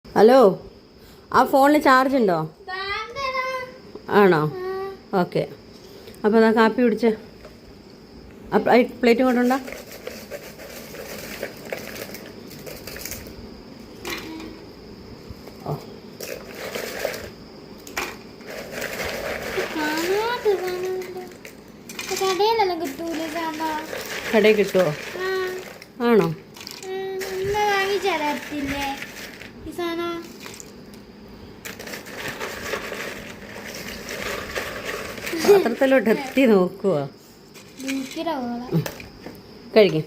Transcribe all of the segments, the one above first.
Hello, ആ ഫോണിൽ charge ഉണ്ടോ? ആണോ? ഓക്കെ. അപ്പോൾ അതാ കാപ്പി കുടിച്ച് പ്ലേറ്റ് കൊണ്ടുണ്ടോ? ഓ, കടയിൽ കിട്ടുമോ? ആണോ? പാത്രത്തിലോട്ട് എത്തി നോക്കുക. കഴിക്കും.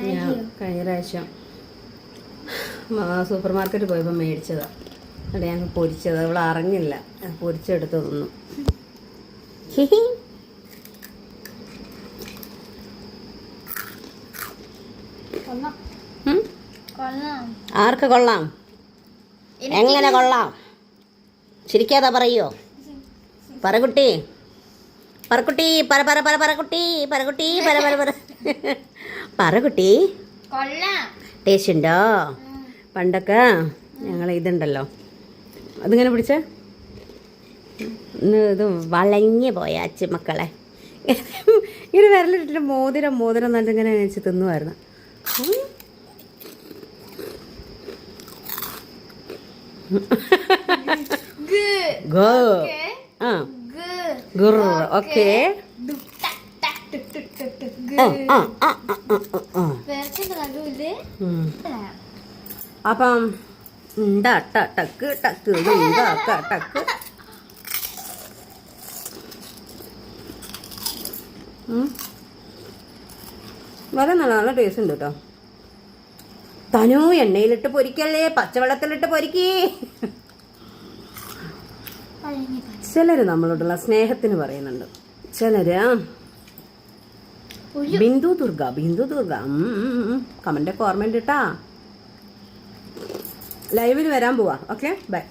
ഞാൻ കഴിഞ്ഞ പ്രാവശ്യം സൂപ്പർ മാർക്കറ്റിൽ പോയപ്പോൾ മേടിച്ചതാണ്. അവിടെ ഞങ്ങൾ പൊരിച്ചത്. അവൾ അറിഞ്ഞില്ല, പൊരിച്ചെടുത്ത് തിന്നു. ആർക്ക് കൊള്ളാം? എങ്ങനെ കൊള്ളാം? ശരിക്കാതാ പറയോ? പറകുട്ടി, പറക്കുട്ടി, പറ പറ പറ പറക്കുട്ടി, പറക്കുട്ടി, പറ പറ പറ പറകുട്ടി. ടേസ്റ്റ് ഉണ്ടോ? പണ്ടൊക്കെ ഞങ്ങൾ ഇതുണ്ടല്ലോ, അതിങ്ങനെ പിടിച്ചേ, ഇത് വളഞ്ഞ് പോയ അച്ഛമക്കളെ ഇങ്ങനെ വിരലിട്ടിട്ട് മോതിരം മോതിരം എന്നിട്ട് ഇങ്ങനെ വെച്ച് തിന്നുമായിരുന്നു. ഓക്കെ. അപ്പം ടക്ക് ടക്ക് ടക്ക്. വളരെ നല്ല ടേസ്റ്റ് ഉണ്ട് കേട്ടോ. തനു, എണ്ണയിലിട്ട് പൊരിക്കല്ലേ, പച്ചവെള്ളത്തിലിട്ട് പൊരിക്കേ. ചിലര് നമ്മളോടുള്ള സ്നേഹത്തിന് പറയുന്നുണ്ട്. ചിലര് ബിന്ദു ദുർഗ കമന്റ് ഓർമ്മയുണ്ട് കേട്ടാ. ലൈവിൽ വരാൻ പോവാ. Okay, by.